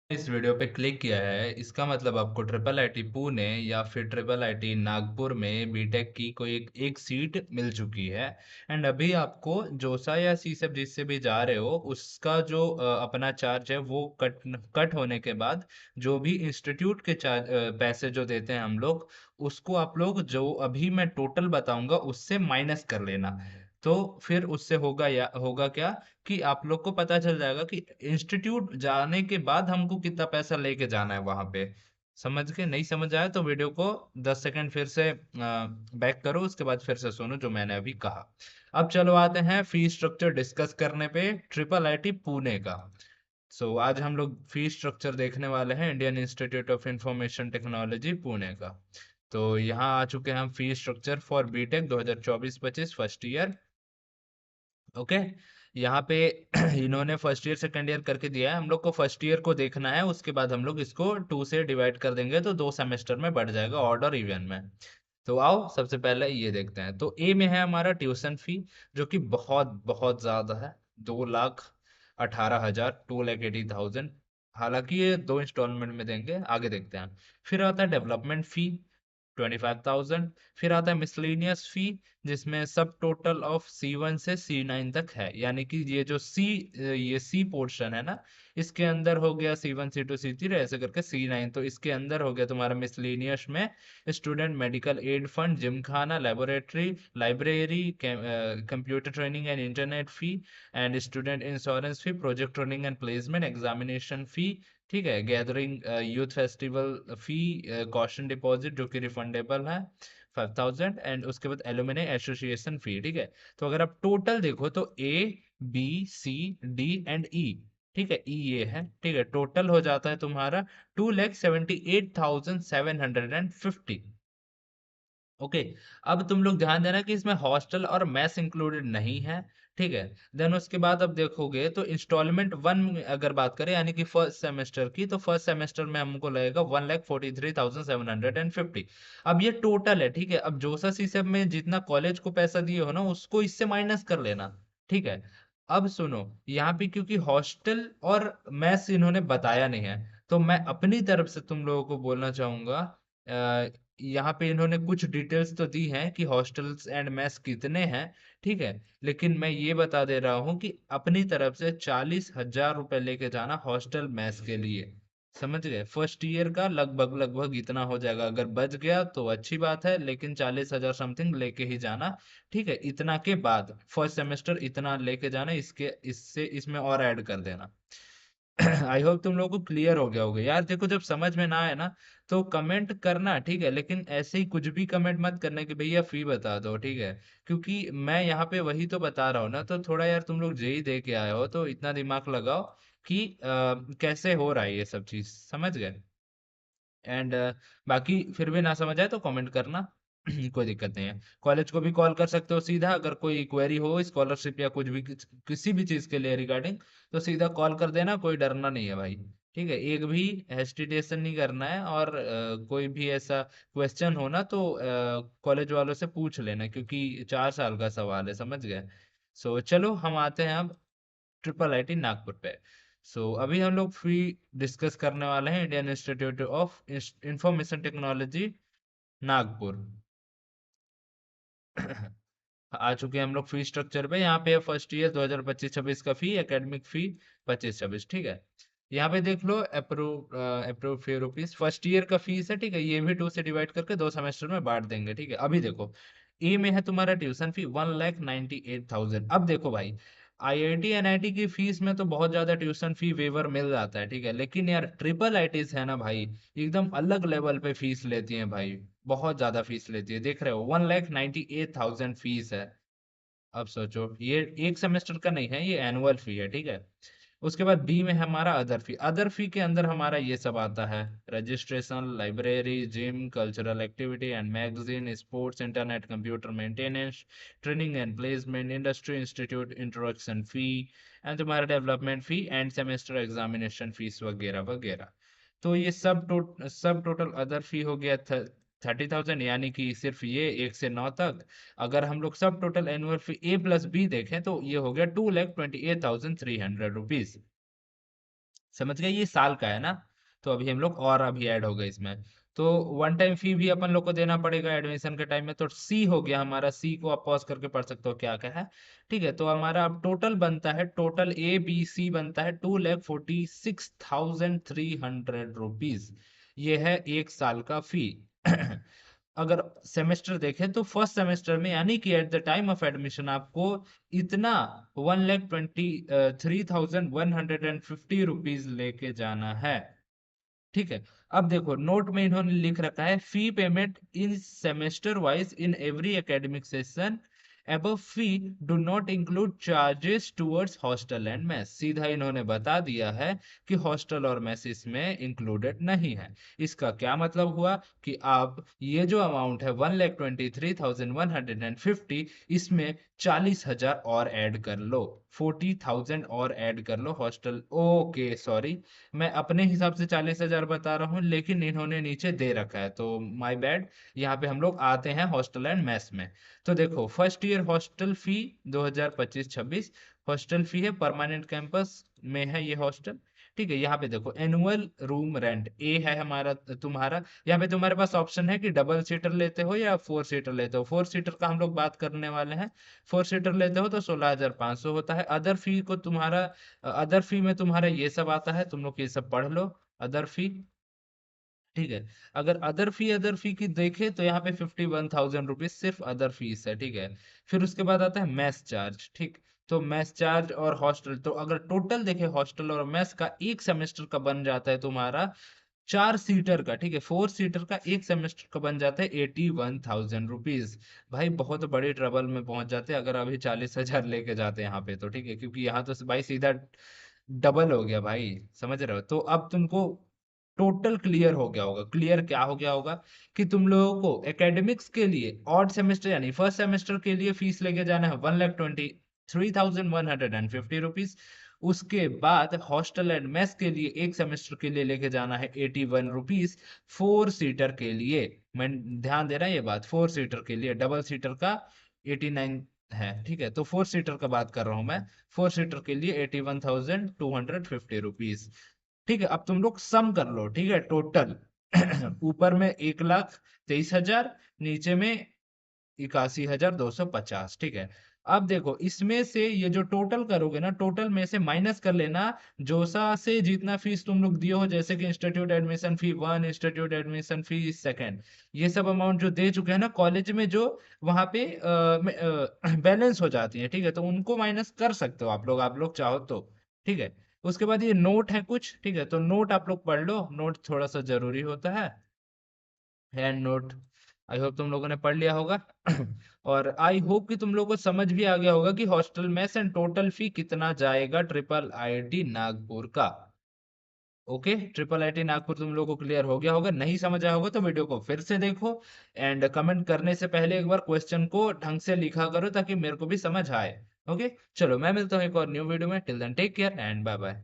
इस वीडियो पे क्लिक किया है इसका मतलब आपको ट्रिपल आईटी पुणे या फिर ट्रिपल आईटी नागपुर में बीटेक की कोई एक सीट मिल चुकी है। एंड अभी आपको जोसा या सी सब जिससे भी जा रहे हो उसका जो अपना चार्ज है वो कट होने के बाद जो भी इंस्टीट्यूट के चार्ज पैसे जो देते हैं हम लोग उसको आप लोग जो अभी मैं टोटल बताऊंगा उससे माइनस कर लेना। तो फिर उससे होगा क्या कि आप लोग को पता चल जाएगा कि इंस्टीट्यूट जाने के बाद हमको कितना पैसा लेके जाना है वहां पे। समझ के नहीं समझ आया तो वीडियो को 10 सेकंड फिर से बैक करो, उसके बाद फिर से सुनो जो मैंने अभी कहा। अब चलो आते हैं फी स्ट्रक्चर डिस्कस करने पे ट्रिपल आईटी पुणे का। आज हम लोग फी स्ट्रक्चर देखने वाले हैं Indian institute of information Technology Pune का। तो यहाँ आ चुके हैं हम fee structure for BTech 2024-25 first year. Okay. यहाँ पे इन्होंने फर्स्ट ईयर सेकंड ईयर करके दिया है, हम लोग को फर्स्ट ईयर को देखना है, उसके बाद हम लोग इसको 2 से डिवाइड कर देंगे तो 2 सेमेस्टर में बढ़ जाएगा ऑर्डर इवन में। तो आओ सबसे पहले ये देखते हैं। तो ए में है हमारा ट्यूशन फी जो कि बहुत बहुत ज्यादा है। 2,18,000, 2,80,000। हालांकि ये 2 इंस्टॉलमेंट में देंगे, आगे देखते हैं। फिर आता है डेवलपमेंट फी 25,000। फिर आता है मिसलेनियस फी जिसमें सब टोटल ऑफ C1 से C9 तक है, यानी कि ये सी पोर्शन है ना, इसके अंदर हो गया C1 C2 C3 ऐसे करके C9, तो इसके अंदर हो गया तुम्हारा मिसलेनियस में student medical aid fund, gym खाना, laboratory, library, computer training and internet fee and student insurance fee, project training and placement, examination fee, ठीक है, gathering youth festival fee, caution deposit जो कि रिफंडेबल है 5,000, एंड उसके बाद alumni association फी। ठीक है। तो अगर आप टोटल देखो तो A B C D and E, ठीक है, ई ये है, ठीक है, टोटल हो जाता है तुम्हारा 2,78,750। ओके। अब तुम लोग ध्यान देना कि इसमें हॉस्टल और मेस इंक्लूडेड नहीं है। ठीक है। देन उसके बाद अब देखोगे तो इंस्टॉलमेंट वन अगर बात करें यानी कि फर्स्ट सेमेस्टर की, तो फर्स्ट सेमेस्टर में हमको लगेगा 1,43,750। अब ये टोटल है, ठीक है। अब जोसा सी सब में जितना कॉलेज को पैसा दिए हो ना उसको इससे माइनस कर लेना। ठीक है। अब सुनो, यहाँ पे क्योंकि हॉस्टल और मेस इन्होंने बताया नहीं है तो मैं अपनी तरफ से तुम लोगों को बोलना चाहूंगा। यहाँ पे इन्होंने कुछ डिटेल्स तो दी हैं कि हॉस्टल्स एंड मेस कितने हैं, ठीक है, लेकिन मैं ये बता दे रहा हूँ कि अपनी तरफ से 40,000 रुपए लेके जाना हॉस्टल मेस के लिए। समझ गए? फर्स्ट ईयर का लगभग लगभग इतना हो जाएगा, अगर बच गया तो अच्छी बात है, लेकिन 40,000 समथिंग लेके ही जाना। ठीक है। इतना के बाद फर्स्ट सेमेस्टर इतना लेके जाना, इसके इससे इसमें और ऐड कर देना। आई होप तुम लोगों को क्लियर हो गया होगा यार। देखो जब समझ में ना आए ना तो कमेंट करना, ठीक है, लेकिन ऐसे ही कुछ भी कमेंट मत करना कि भैया फी बता दो, ठीक है, क्योंकि मैं यहाँ पे वही तो बता रहा हूँ ना। तो थोड़ा यार तुम लोग जेई दे के आए हो तो इतना दिमाग लगाओ कि कैसे हो रहा है ये सब चीज, समझ गए? एंड बाकी फिर भी ना समझ आए तो कमेंट करना। कोई दिक्कत नहीं है। कॉलेज को भी कॉल कर सकते हो सीधा, अगर कोई क्वेरी हो स्कॉलरशिप या कुछ भी किसी भी चीज के लिए रिगार्डिंग, तो सीधा कॉल कर देना, कोई डरना नहीं है भाई। ठीक है। एक भी हेस्टिटेशन नहीं करना है, और कोई भी ऐसा क्वेश्चन हो ना तो कॉलेज वालों से पूछ लेना, क्योंकि 4 साल का सवाल है, समझ गए? चलो हम आते हैं अब ट्रिपल आईटी नागपुर पे। अभी हम लोग फ्री डिस्कस करने वाले हैं Indian institute of information technology Nagpur. आ चुके हैं हम लोग फी स्ट्रक्चर पे। यहाँ पे फर्स्ट ईयर 2025-26 का फी, एकेडमिक फी 25-26, ठीक है। यहाँ पे देख लो अप्रूव फी रुपीज फर्स्ट ईयर का फीस है, ठीक है, ये भी 2 से डिवाइड करके 2 सेमेस्टर में बांट देंगे, ठीक है। अभी देखो ए में है तुम्हारा ट्यूशन फी 1,98,000। अब देखो भाई, आईआईटी एनआईटी की फीस में तो बहुत ज्यादा ट्यूशन फी वेवर मिल जाता है, ठीक है, लेकिन यार ट्रिपल आईटीज है ना भाई, एकदम अलग लेवल पे फीस लेती हैं भाई, बहुत ज्यादा फीस लेती है। देख रहे हो 1,98,000 फीस है। अब सोचो, ये एक सेमेस्टर का नहीं है, ये एनुअल फी है, ठीक है। उसके बाद बी में है हमारा अदर फी। अदर फी के अंदर हमारा ये सब आता है, registration, library, gym, cultural activity and magazine, sports, internet, computer maintenance, training and placement, industry institute introduction fee, and तुम्हारा development fee and semester examination fees वगैरह वगैरह। तो ये सब टोटल अदर फी हो गया 30,000, यानी कि सिर्फ ये 1 से 9 तक। अगर हम लोग सब टोटल एनुअल फी A+B देखें तो ये हो गया 2,28,300 रुपीज। समझ गए, ये साल का है ना। तो अभी हम लोग और अभी ऐड हो गए इसमें। तो वन टाइम फी भी अपन लोग को देना पड़ेगा एडमिशन के टाइम में। तो सी हो गया हमारा, सी को आप पॉज करके पढ़ सकते हो क्या क्या है। ठीक है, तो हमारा अब टोटल बनता है, टोटल ए बी सी बनता है 2,46,300 रुपीज। ये है एक साल का फी। अगर सेमेस्टर देखें तो फर्स्ट सेमेस्टर में यानी कि at the time of admission आपको इतना 1,23,150 रुपीज लेके जाना है। ठीक है। अब देखो नोट में इन्होंने लिख रखा है, fee payment in semester wise in every academic session, above fee do not include charges towards hostel and mess। सीधा इन्होंने बता दिया है कि हॉस्टल और मेस इसमें इंक्लूडेड नहीं है। इसका क्या मतलब हुआ कि आप ये जो अमाउंट है 1,23,150, इसमें 40,000 और ऐड कर लो, 40,000 और ऐड कर लो हॉस्टल। ओके सॉरी, मैं अपने हिसाब से 40,000 बता रहा हूँ, लेकिन इन्होंने नीचे दे रखा है, तो माय बैड। यहाँ पे हम लोग आते हैं हॉस्टल एंड मेस में। तो देखो first year hostel fee 2025-26 hostel fee है, परमानेंट कैंपस में है ये हॉस्टल। ठीक है, यहाँ पे देखो एनुअल रूम रेंट ए है हमारा, तुम्हारा यहाँ पे तुम्हारे पास ऑप्शन है कि डबल सीटर लेते हो या फोर सीटर लेते हो। फोर सीटर का हम लोग बात करने वाले हैं। फोर सीटर लेते हो तो 16,500 होता है। अदर फी को तुम्हारा, अदर फी में तुम्हारा ये सब आता है, तुम लोग ये सब पढ़ लो, अदर फी। ठीक है, अगर अदर फी की देखें तो यहाँ पे 51,000 रुपीज सिर्फ अदर फीस है। ठीक है, फिर उसके बाद आता है मैस चार्ज। ठीक, तो मैस चार्ज और हॉस्टल, तो अगर टोटल देखें हॉस्टल और मैस का एक सेमेस्टर का बन जाता है तुम्हारा 4 सीटर का। ठीक है, 4 सीटर का एक सेमेस्टर का बन जाता है 81,000 रुपीज। भाई बहुत बड़ी ट्रबल में पहुंच जाते हैं अगर अभी 40,000 लेके जाते हैं यहाँ पे तो। ठीक है, क्योंकि यहाँ तो भाई सीधा डबल हो गया भाई, समझ रहे हो। तो अब तुमको टोटल क्लियर हो गया होगा। क्लियर क्या हो गया होगा कि तुम लोगों को एकेडमिक्स के लिए ऑड सेमेस्टर यानी फर्स्ट सेमेस्टर के लिए फीस लेके जाना है 1,23,150 रुपीज। उसके बाद हॉस्टल एंड मेस के लिए एक सेमेस्टर के लिए लेके जाना है 81 रुपीज। 4 सीटर के लिए, मैं ध्यान दे रहा है ये बात, 4 सीटर के लिए, डबल सीटर का 89 है। ठीक है, तो 4 सीटर का बात कर रहा हूं मैं। 4 सीटर के लिए 81,250 रुपीज। ठीक है, अब तुम लोग सम कर लो। ठीक है, टोटल ऊपर में 1,23,000, नीचे में 81,250। ठीक है, अब देखो इसमें से ये जो टोटल करोगे ना, टोटल में से माइनस कर लेना जोसा से जितना फीस तुम लोग दिए हो, जैसे कि institute admission fee 1, institute admission fee second, ये सब अमाउंट जो दे चुके हैं ना कॉलेज में, जो वहां पे बैलेंस हो जाती है। ठीक है, तो उनको माइनस कर सकते हो आप लोग चाहो तो। ठीक है, उसके बाद ये नोट है कुछ। ठीक है, तो नोट आप लोग पढ़ लो, नोट थोड़ा सा जरूरी होता है, हैंड नोट। आई होप तुम लोगों ने पढ़ लिया होगा। और आई होप कि तुम लोगों को समझ भी आ गया होगा कि hostel mess and total fee कितना जाएगा ट्रिपल आईटी नागपुर का। ओके, ट्रिपल आईटी नागपुर तुम लोगों को क्लियर हो गया होगा। नहीं समझ आया होगा तो वीडियो को फिर से देखो, एंड कमेंट करने से पहले एक बार क्वेश्चन को ढंग से लिखा करो ताकि मेरे को भी समझ आए। ओके, चलो मैं मिलता हूँ एक और न्यू वीडियो में। Till then take care and bye bye.